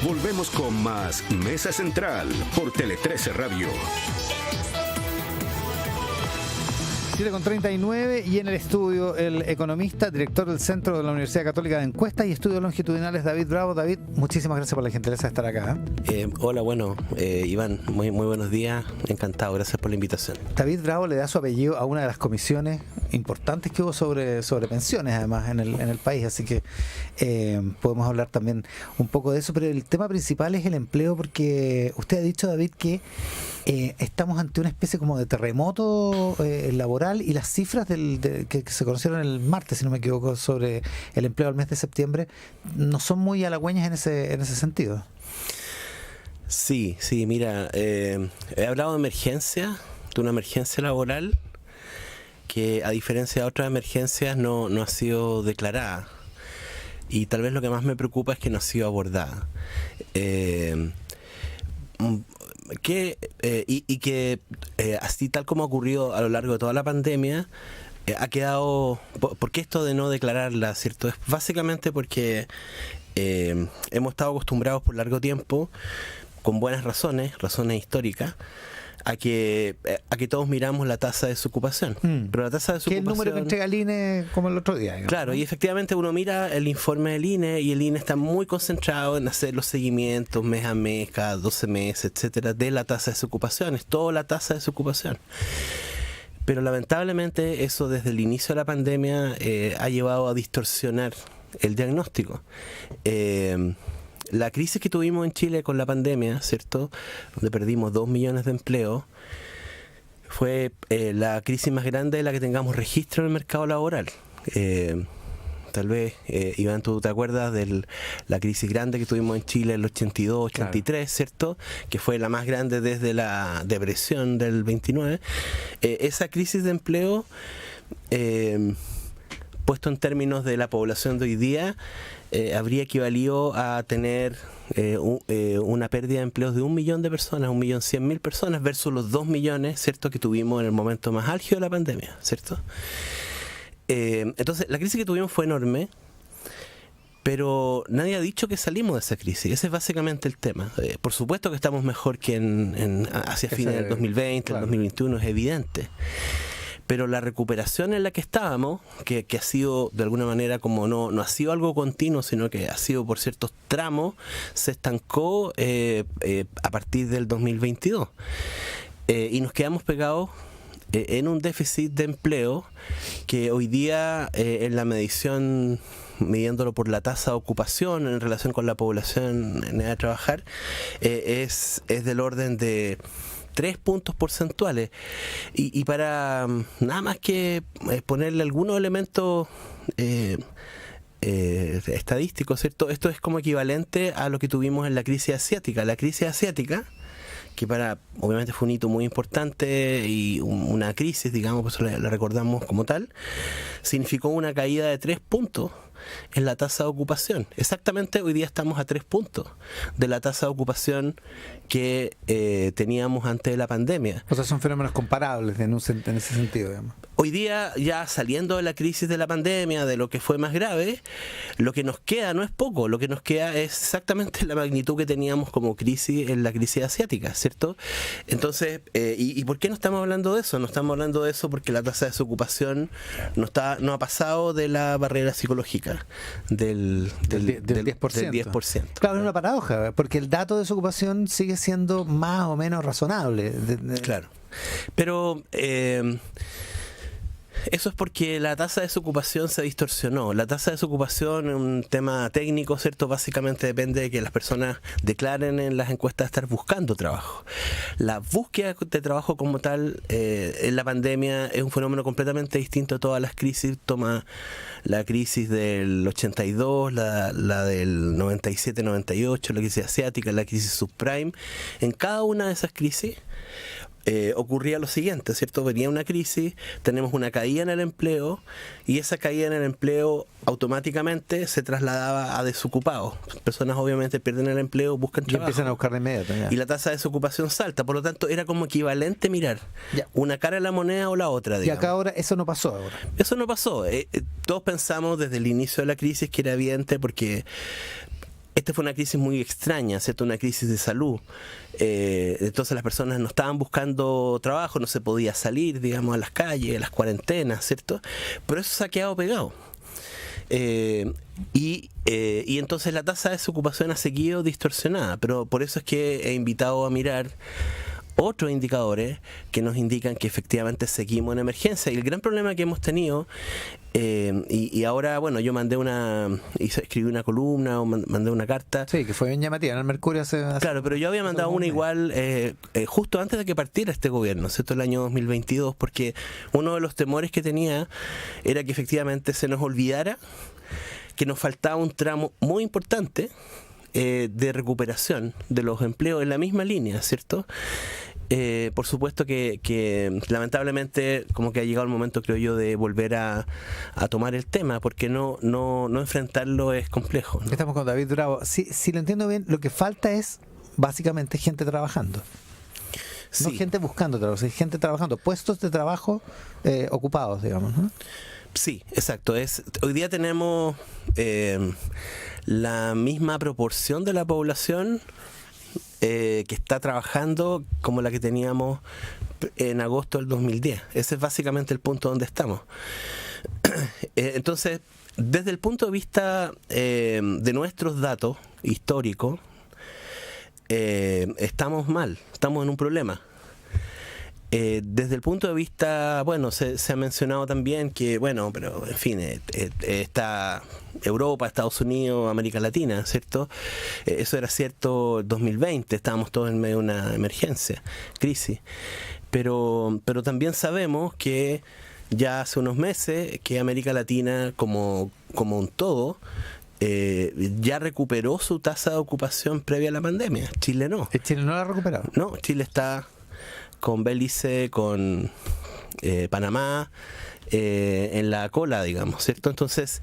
Volvemos con más Mesa Central por Tele 13 Radio. 7:39 y en el estudio el economista, director del Centro de la Universidad Católica de Encuestas y Estudios Longitudinales, David Bravo. David, muchísimas gracias por la gentileza de estar acá. Hola, Iván, muy buenos días, encantado, gracias por la invitación. David Bravo le da su apellido a una de las comisiones importantes que hubo sobre pensiones, además, en el país, así que podemos hablar también un poco de eso, pero el tema principal es el empleo, porque usted ha dicho, David, que estamos ante una especie como de terremoto laboral, y las cifras que se conocieron el martes, si no me equivoco, sobre el empleo al mes de septiembre, no son muy halagüeñas en ese sentido. Sí, mira, he hablado de una emergencia laboral que, a diferencia de otras emergencias, no ha sido declarada, y tal vez lo que más me preocupa es que no ha sido abordada. Así tal como ha ocurrido a lo largo de toda la pandemia, ha quedado... ¿Por qué esto de no declararla, cierto? Es básicamente porque hemos estado acostumbrados por largo tiempo, con buenas razones históricas, a que todos miramos la tasa de desocupación. Pero la tasa de desocupación... Que el número que entrega el INE como el otro día, digamos, claro, ¿no? Y efectivamente uno mira el informe del INE, y el INE está muy concentrado en hacer los seguimientos mes a mes, cada 12 meses, etcétera, de la tasa de desocupación. Es toda la tasa de desocupación. Pero lamentablemente eso, desde el inicio de la pandemia, ha llevado a distorsionar el diagnóstico. La crisis que tuvimos en Chile con la pandemia, ¿cierto?, donde perdimos 2 millones de empleos, fue la crisis más grande de la que tengamos registro en el mercado laboral. Tal vez, Iván, tú te acuerdas de la crisis grande que tuvimos en Chile en el 82, 83, claro, ¿cierto?, que fue la más grande desde la depresión del 29. Esa crisis de empleo, puesto en términos de la población de hoy día, habría equivalido a tener una pérdida de empleos de 1 millón de personas, 1.100.000 personas, versus los 2 millones, ¿cierto?, que tuvimos en el momento más álgido de la pandemia, ¿cierto? Entonces, la crisis que tuvimos fue enorme, pero nadie ha dicho que salimos de esa crisis. Ese es básicamente el tema. Por supuesto que estamos mejor que hacia fines del 2020, claro, el 2021, es evidente. Pero la recuperación en la que estábamos, que ha sido de alguna manera, como no ha sido algo continuo, sino que ha sido por ciertos tramos, se estancó a partir del 2022. Y nos quedamos pegados en un déficit de empleo que hoy día, en la medición, midiéndolo por la tasa de ocupación en relación con la población en edad de trabajar, es del orden de 3 puntos porcentuales, y para nada más que ponerle algunos elementos estadísticos, ¿cierto? Esto es como equivalente a lo que tuvimos en la crisis asiática. La crisis asiática, que obviamente fue un hito muy importante y una crisis, digamos, por eso la recordamos como tal, significó una caída de 3 puntos en la tasa de ocupación. Exactamente, hoy día estamos a 3 puntos de la tasa de ocupación que teníamos antes de la pandemia. O sea, son fenómenos comparables en ese sentido, digamos. Hoy día, ya saliendo de la crisis de la pandemia, de lo que fue más grave, lo que nos queda no es poco, lo que nos queda es exactamente la magnitud que teníamos como crisis en la crisis asiática, ¿cierto? Entonces, ¿y por qué no estamos hablando de eso? No estamos hablando de eso porque la tasa de desocupación no ha pasado de la barrera psicológica del 10%. Claro, es una paradoja, porque el dato de desocupación sigue siendo más o menos razonable. Claro, pero... eso es porque la tasa de desocupación se distorsionó. La tasa de desocupación es un tema técnico, ¿cierto? Básicamente depende de que las personas declaren en las encuestas estar buscando trabajo. La búsqueda de trabajo como tal en la pandemia es un fenómeno completamente distinto a todas las crisis. Toma la crisis del 82, la del 97-98, la crisis asiática, la crisis subprime. En cada una de esas crisis ocurría lo siguiente, ¿cierto? Venía una crisis, tenemos una caída en el empleo, y esa caída en el empleo automáticamente se trasladaba a desocupados. Personas obviamente pierden el empleo, buscan trabajo. Y empiezan a buscar de inmediato. Ya. Y la tasa de desocupación salta. Por lo tanto, era como equivalente mirar una cara de la moneda o la otra, digamos. Y acá ahora, eso no pasó ahora. Eso no pasó. Todos pensamos desde el inicio de la crisis que era evidente, porque esta fue una crisis muy extraña, ¿cierto? Una crisis de salud. Entonces las personas no estaban buscando trabajo, no se podía salir, digamos, a las calles, a las cuarentenas, ¿cierto? Pero eso se ha quedado pegado. Y entonces la tasa de desocupación ha seguido distorsionada, pero por eso es que he invitado a mirar otros indicadores que nos indican que efectivamente seguimos en emergencia. Y el gran problema que hemos tenido, y ahora, bueno, yo escribí una columna o mandé una carta. Sí, que fue bien llamativa en el Mercurio hace claro, pero yo había mandado una igual justo antes de que partiera este gobierno, ¿cierto? El año 2022, porque uno de los temores que tenía era que efectivamente se nos olvidara que nos faltaba un tramo muy importante de recuperación de los empleos en la misma línea, ¿cierto? Por supuesto que lamentablemente como que ha llegado el momento, creo yo, de volver a tomar el tema, porque no enfrentarlo es complejo, ¿no? Estamos con David Bravo. Si lo entiendo bien, lo que falta es básicamente gente trabajando. Sí. No gente buscando trabajo, sino gente trabajando, puestos de trabajo ocupados, digamos, ¿no? Sí, exacto. Hoy día tenemos la misma proporción de la población que está trabajando como la que teníamos en agosto del 2010. Ese es básicamente el punto donde estamos. Entonces, desde el punto de vista de nuestros datos históricos, estamos mal, estamos en un problema. Desde el punto de vista, bueno, se ha mencionado también que, bueno, pero en fin, está Europa, Estados Unidos, América Latina, ¿cierto? Eso era cierto en 2020, estábamos todos en medio de una emergencia, crisis. Pero también sabemos que ya hace unos meses que América Latina, como un todo, ya recuperó su tasa de ocupación previa a la pandemia. Chile no. Chile no la ha recuperado. No, Chile está con Belice, con Panamá, en la cola, digamos, ¿cierto? Entonces,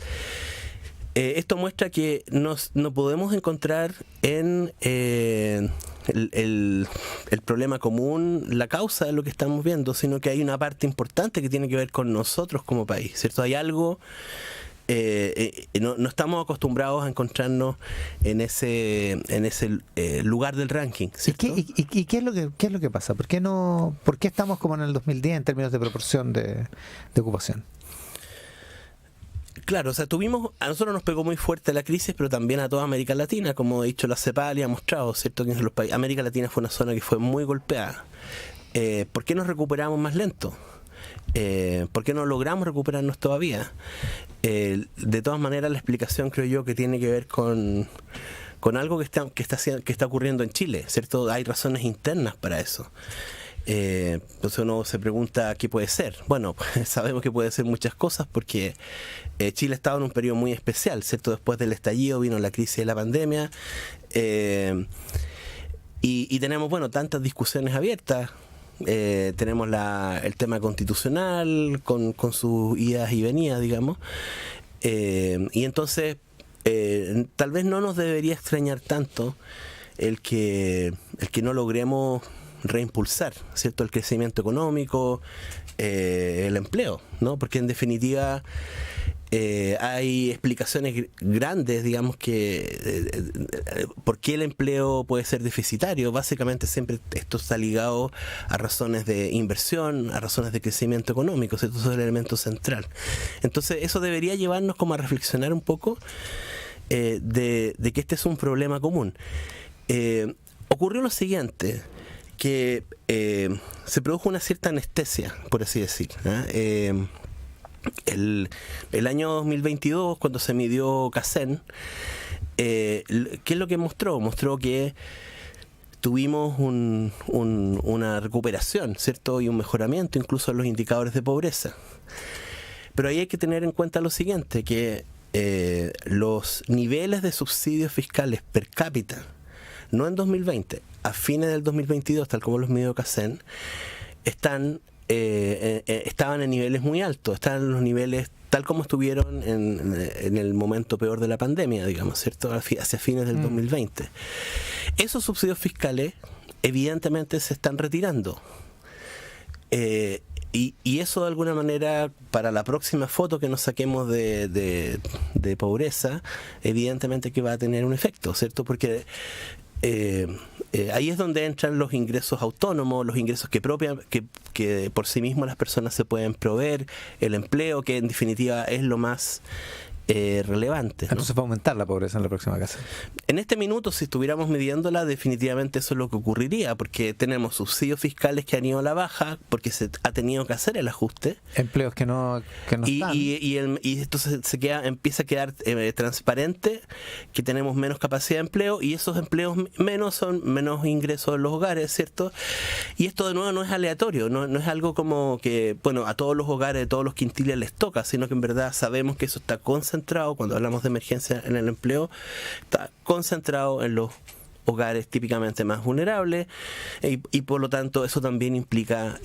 esto muestra que no podemos encontrar en el problema común la causa de lo que estamos viendo, sino que hay una parte importante que tiene que ver con nosotros como país, ¿cierto? Hay algo... no estamos acostumbrados a encontrarnos en ese lugar del ranking, ¿cierto? ¿Y qué es lo que pasa? ¿Por qué estamos como en el 2010 en términos de proporción de ocupación? Claro, o sea, a nosotros nos pegó muy fuerte la crisis, pero también a toda América Latina, como he dicho, la CEPAL ha mostrado, ¿cierto? Que en América Latina fue una zona que fue muy golpeada. ¿Por qué nos recuperamos más lento? ¿Por qué no logramos recuperarnos todavía? De todas maneras, la explicación, creo yo, que tiene que ver con algo que está ocurriendo en Chile, ¿cierto? Hay razones internas para eso. Entonces uno se pregunta qué puede ser. Bueno, pues sabemos que puede ser muchas cosas porque Chile estaba en un periodo muy especial, ¿cierto? Después del estallido vino la crisis de la pandemia y tenemos, bueno, tantas discusiones abiertas. Tenemos el tema constitucional con sus idas y venidas, digamos, y entonces tal vez no nos debería extrañar tanto el que no logremos reimpulsar, ¿cierto?, el crecimiento económico, el empleo, ¿no? Porque en definitiva hay explicaciones grandes, digamos, que por qué el empleo puede ser deficitario. Básicamente siempre esto está ligado a razones de inversión, a razones de crecimiento económico, ¿cierto? Eso es el elemento central. Entonces eso debería llevarnos como a reflexionar un poco de que este es un problema común. Ocurrió lo siguiente, que se produjo una cierta anestesia, por así decir, ¿eh? El año 2022, cuando se midió CACEN, ¿qué es lo que mostró? Mostró que tuvimos una recuperación, ¿cierto? Y un mejoramiento incluso en los indicadores de pobreza. Pero ahí hay que tener en cuenta lo siguiente, que los niveles de subsidios fiscales per cápita, no en 2020, a fines del 2022, tal como los midió CACEN, estaban en niveles muy altos, estaban en los niveles tal como estuvieron en el momento peor de la pandemia, digamos, ¿cierto? Hacia fines del 2020. Esos subsidios fiscales evidentemente se están retirando. y eso de alguna manera, para la próxima foto que nos saquemos de pobreza, evidentemente que va a tener un efecto, ¿cierto? Porque ahí es donde entran los ingresos autónomos, los ingresos que por sí mismos las personas se pueden proveer, el empleo, que en definitiva es lo más relevante, ¿no? Entonces va a aumentar la pobreza en la próxima casa. En este minuto, si estuviéramos midiéndola, definitivamente eso es lo que ocurriría, porque tenemos subsidios fiscales que han ido a la baja, porque se ha tenido que hacer el ajuste. Empleos que no están. Y entonces empieza a quedar transparente que tenemos menos capacidad de empleo, y esos empleos son menos ingresos en los hogares, ¿cierto? Y esto de nuevo no es aleatorio, no es algo como que, bueno, a todos los hogares, de todos los quintiles les toca, sino que en verdad sabemos que eso está concentrado, cuando hablamos de emergencia en el empleo, está concentrado en los hogares típicamente más vulnerables, y por lo tanto eso también implica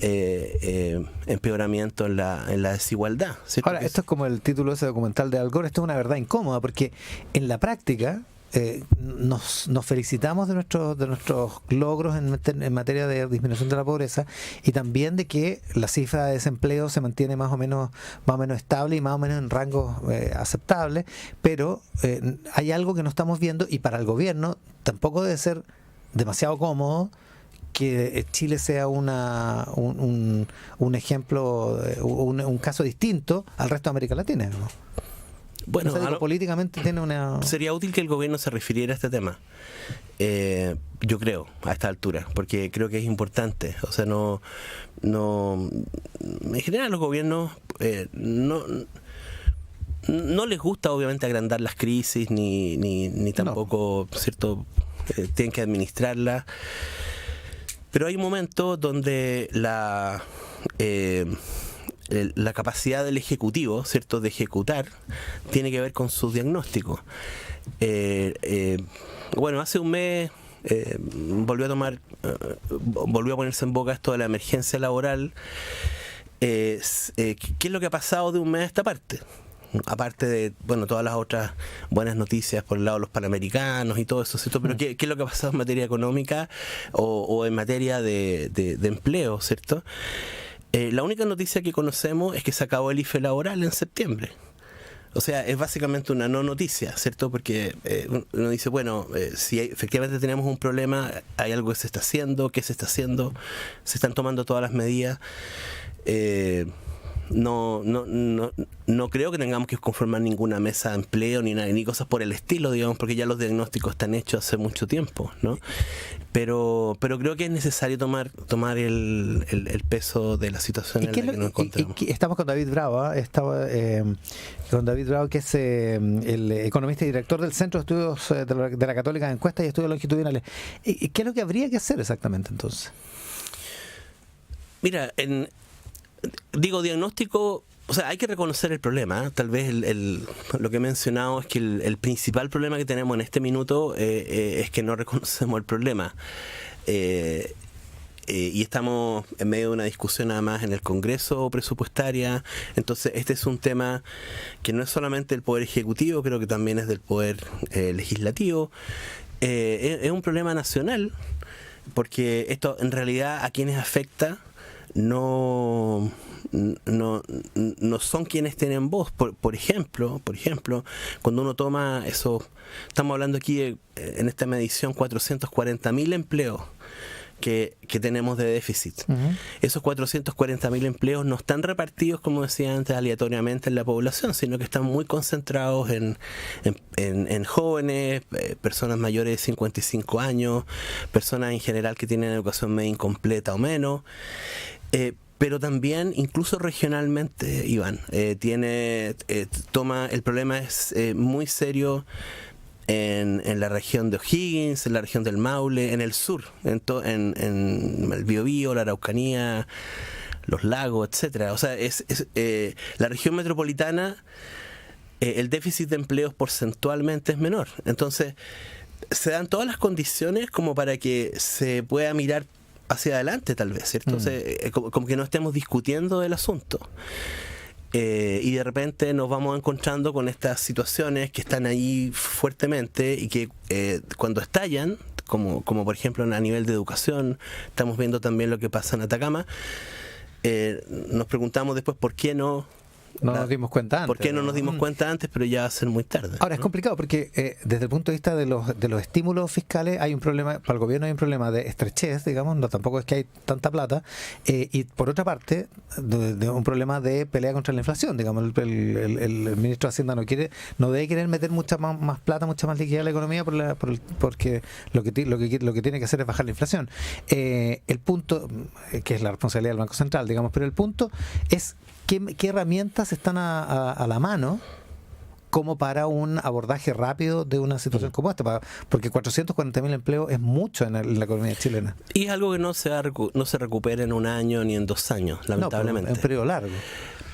empeoramiento en la desigualdad, ¿cierto? Ahora, esto es como el título de ese documental de Al Gore. Esto es una verdad incómoda, porque en la práctica nos felicitamos de nuestros logros en materia de disminución de la pobreza, y también de que la cifra de desempleo se mantiene más o menos estable y más o menos en rangos aceptables, pero hay algo que no estamos viendo, y para el gobierno tampoco debe ser demasiado cómodo que Chile sea un ejemplo, un caso distinto al resto de América Latina, ¿no? Bueno, políticamente tiene una... Sería útil que el gobierno se refiriera a este tema, yo creo, a esta altura, porque creo que es importante. O sea, no en general los gobiernos no les gusta obviamente agrandar las crisis, ni tampoco, ¿cierto? Tienen que administrarlas, pero hay momentos donde la capacidad del Ejecutivo, ¿cierto?, de ejecutar, tiene que ver con su diagnóstico. Bueno, hace un mes volvió a ponerse en boga esto de la emergencia laboral. ¿Qué es lo que ha pasado de un mes a esta parte? Aparte de, bueno, todas las otras buenas noticias por el lado de los panamericanos y todo eso, ¿cierto? Pero ¿qué es lo que ha pasado en materia económica o en materia de empleo, ¿cierto? La única noticia que conocemos es que se acabó el IFE laboral en septiembre. O sea, es básicamente una no noticia, ¿cierto? Porque uno dice, bueno, si efectivamente tenemos un problema, hay algo que se está haciendo, ¿qué se está haciendo? Se están tomando todas las medidas. No creo que tengamos que conformar ninguna mesa de empleo ni cosas por el estilo, digamos, porque ya los diagnósticos están hechos hace mucho tiempo, ¿no? Pero creo que es necesario tomar el peso de la situación en la que nos encontramos. Estamos con David Bravo, con David Bravo, que es el economista y director del Centro de Estudios de la Católica de Encuestas y Estudios Longitudinales. ¿Qué es lo que habría que hacer exactamente entonces? Mira, diagnóstico, o sea, hay que reconocer el problema. Tal vez lo que he mencionado es que el principal problema que tenemos en este minuto es que no reconocemos el problema. Y estamos en medio de una discusión además en el Congreso presupuestaria. Entonces este es un tema que no es solamente del Poder Ejecutivo, creo que también es del Poder Legislativo. Es un problema nacional, porque esto en realidad a quienes afecta no son quienes tienen voz. Por ejemplo, cuando uno toma eso, estamos hablando aquí en esta medición 440.000 empleos que tenemos de déficit. Uh-huh. Esos 440.000 empleos no están repartidos, como decía antes, aleatoriamente en la población, sino que están muy concentrados en jóvenes, personas mayores de 55 años, personas en general que tienen educación media incompleta o menos. Pero también, incluso regionalmente, Iván, el problema es muy serio en la región de O'Higgins, en la región del Maule, en el sur, en el Biobío, la Araucanía, los lagos, etcétera. O sea, la región metropolitana, el déficit de empleos porcentualmente es menor. Entonces, se dan todas las condiciones como para que se pueda mirar hacia adelante, tal vez, ¿cierto? O sea, como que no estemos discutiendo del asunto. Y de repente nos vamos encontrando con estas situaciones que están ahí fuertemente y que cuando estallan, como por ejemplo a nivel de educación, estamos viendo también lo que pasa en Atacama, nos preguntamos después por qué no nos dimos cuenta antes. ¿Por qué no nos dimos cuenta antes? Pero ya va a ser muy tarde. Ahora, es complicado porque desde el punto de vista de los estímulos fiscales hay un problema, para el gobierno hay un problema de estrechez, digamos, no tampoco es que hay tanta plata, y por otra parte, de un problema de pelea contra la inflación, digamos, el ministro de Hacienda no debe querer meter mucha más plata, mucha más liquidez a la economía porque lo que tiene que hacer es bajar la inflación. El punto, que es la responsabilidad del Banco Central, digamos, pero el punto es ¿qué herramientas están a la mano como para un abordaje rápido de una situación como esta? Porque 440.000 empleos es mucho en la economía chilena. Y es algo que no se recupera en un año ni en 2 años, lamentablemente. No, en un periodo largo.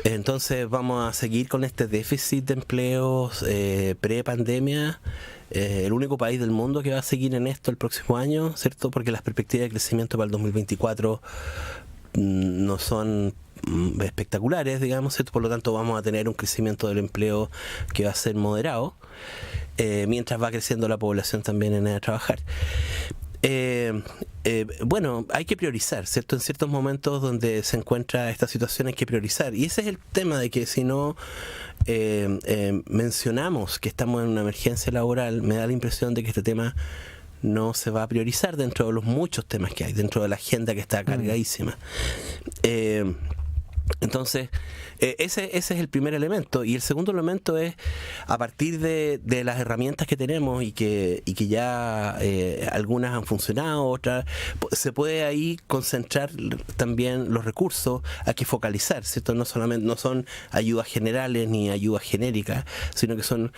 Entonces vamos a seguir con este déficit de empleos pre-pandemia. El único país del mundo que va a seguir en esto el próximo año, ¿cierto? Porque las perspectivas de crecimiento para el 2024 no son espectaculares, digamos, ¿cierto? Por lo tanto vamos a tener un crecimiento del empleo que va a ser moderado, mientras va creciendo la población también en edad de trabajar. Bueno, hay que priorizar, ¿cierto? En ciertos momentos donde se encuentra esta situación hay que priorizar, y ese es el tema de que si no mencionamos que estamos en una emergencia laboral, me da la impresión de que este tema no se va a priorizar dentro de los muchos temas que hay, dentro de la agenda que está cargadísima. Entonces, ese es el primer elemento. Y el segundo elemento es, a partir de las herramientas que tenemos y que ya algunas han funcionado, otras, se puede ahí concentrar también los recursos, hay que focalizar, ¿cierto? No son ayudas generales ni ayudas genéricas, sino que son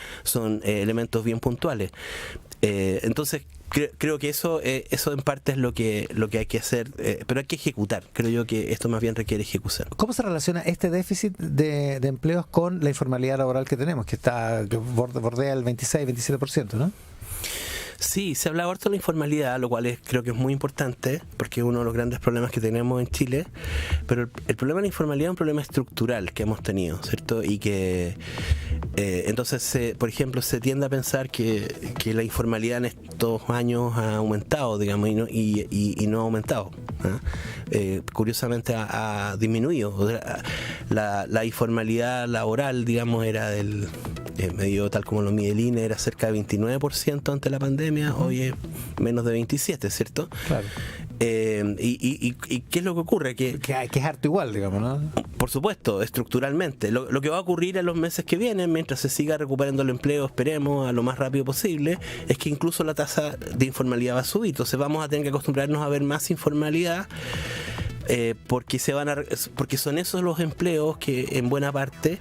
elementos bien puntuales. Entonces, creo que eso en parte es lo que hay que hacer, pero hay que ejecutar. Creo yo que esto más bien requiere ejecución. ¿Cómo se relaciona este déficit de empleos con la informalidad laboral que tenemos, que bordea el 26-27%, ¿no? Sí, se habla harto de la informalidad, lo cual creo que es muy importante, porque es uno de los grandes problemas que tenemos en Chile, pero el problema de la informalidad es un problema estructural que hemos tenido, ¿cierto? Y que entonces, por ejemplo, se tiende a pensar que la informalidad en estos años ha aumentado, digamos, y no ha aumentado, ¿eh? Curiosamente ha disminuido. La informalidad laboral, digamos, era del medio, tal como lo mide el INE, era cerca de 29% ante la pandemia, hoy es menos de 27%, ¿cierto? Claro. ¿Y qué es lo que ocurre? Que es harto igual, digamos, ¿no? Por supuesto, estructuralmente. Lo que va a ocurrir en los meses que vienen, mientras se siga recuperando el empleo, esperemos, a lo más rápido posible, es que incluso la tasa de informalidad va a subir. Entonces vamos a tener que acostumbrarnos a ver más informalidad, porque son esos los empleos que en buena parte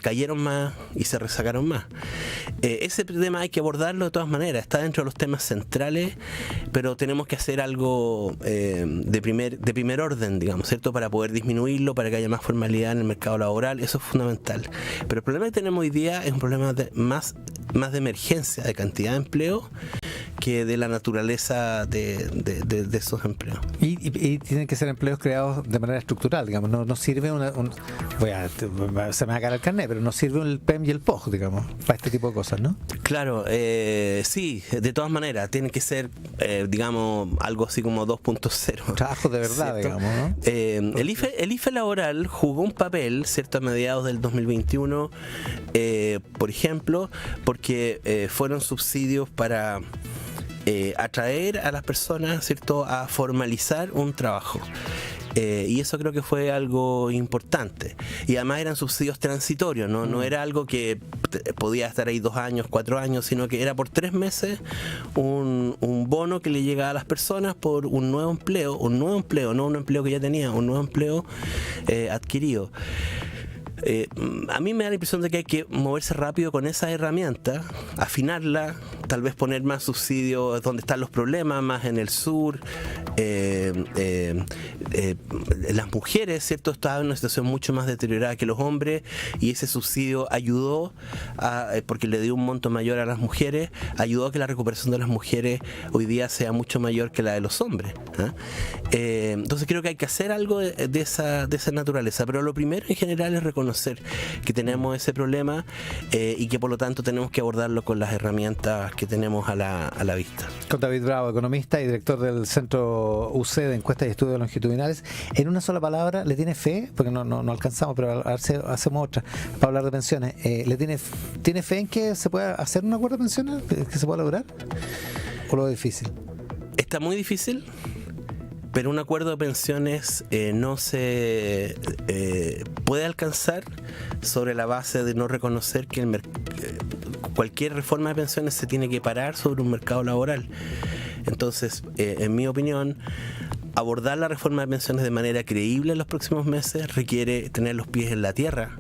cayeron más y se resacaron más. Ese tema hay que abordarlo de todas maneras, está dentro de los temas centrales, pero tenemos que hacer algo de primer orden, digamos, ¿cierto? Para poder disminuirlo, para que haya más formalidad en el mercado laboral, eso es fundamental. Pero el problema que tenemos hoy día es un problema más de emergencia, de cantidad de empleo, que de la naturaleza de esos empleos. Y tienen que ser empleos creados de manera estructural, digamos, no sirve se me va a caer el carnet, pero no sirve el PEM y el POG, digamos, para este tipo de cosas, ¿no? Claro, sí, de todas maneras, tiene que ser, digamos, algo así como 2.0. Trabajo de verdad, ¿cierto? Digamos, ¿no? El IFE laboral jugó un papel, ¿cierto?, a mediados del 2021, por ejemplo, porque fueron subsidios para atraer a las personas, ¿cierto?, a formalizar un trabajo. Y eso creo que fue algo importante. Y además eran subsidios transitorios, no era algo que podía estar ahí 2 años, 4 años, sino que era por 3 meses un bono que le llegaba a las personas por un nuevo empleo, no un empleo que ya tenía, un nuevo empleo adquirido. A mí me da la impresión de que hay que moverse rápido con esa herramienta, afinarla, tal vez poner más subsidios donde están los problemas, más en el sur. Las mujeres, ¿cierto?, estaban en una situación mucho más deteriorada que los hombres, y ese subsidio ayudó porque le dio un monto mayor a las mujeres, ayudó a que la recuperación de las mujeres hoy día sea mucho mayor que la de los hombres, ¿eh? Entonces creo que hay que hacer algo de esa naturaleza, pero lo primero en general es reconocer reconocer que tenemos ese problema y que por lo tanto tenemos que abordarlo con las herramientas que tenemos a la vista. Con David Bravo, economista y director del Centro UC de Encuestas y Estudios Longitudinales. En una sola palabra, ¿le tiene fe? Porque no alcanzamos, pero a ver si hacemos otra para hablar de pensiones. ¿Tiene fe en que se pueda hacer un acuerdo de pensiones? ¿Que se pueda lograr? ¿O lo difícil? Está muy difícil, pero un acuerdo de pensiones no se puede alcanzar sobre la base de no reconocer que cualquier reforma de pensiones se tiene que parar sobre un mercado laboral. Entonces, en mi opinión, abordar la reforma de pensiones de manera creíble en los próximos meses requiere tener los pies en la tierra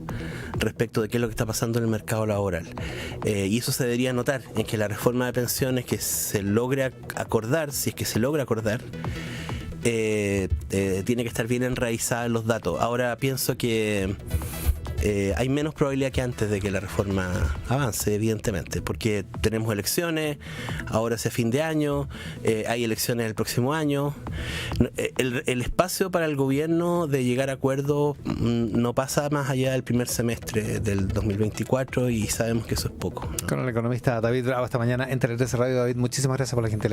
respecto de qué es lo que está pasando en el mercado laboral. Y eso se debería notar en que la reforma de pensiones que se logre acordar, si es que se logra acordar, tiene que estar bien enraizada en los datos. Ahora pienso que hay menos probabilidad que antes de que la reforma avance, evidentemente, porque tenemos elecciones, ahora hacia fin de año, hay elecciones el próximo año. El espacio para el gobierno de llegar a acuerdos no pasa más allá del primer semestre del 2024 y sabemos que eso es poco, ¿no? Con el economista David Bravo esta mañana en Tele 13 Radio. David, muchísimas gracias por la gentileza.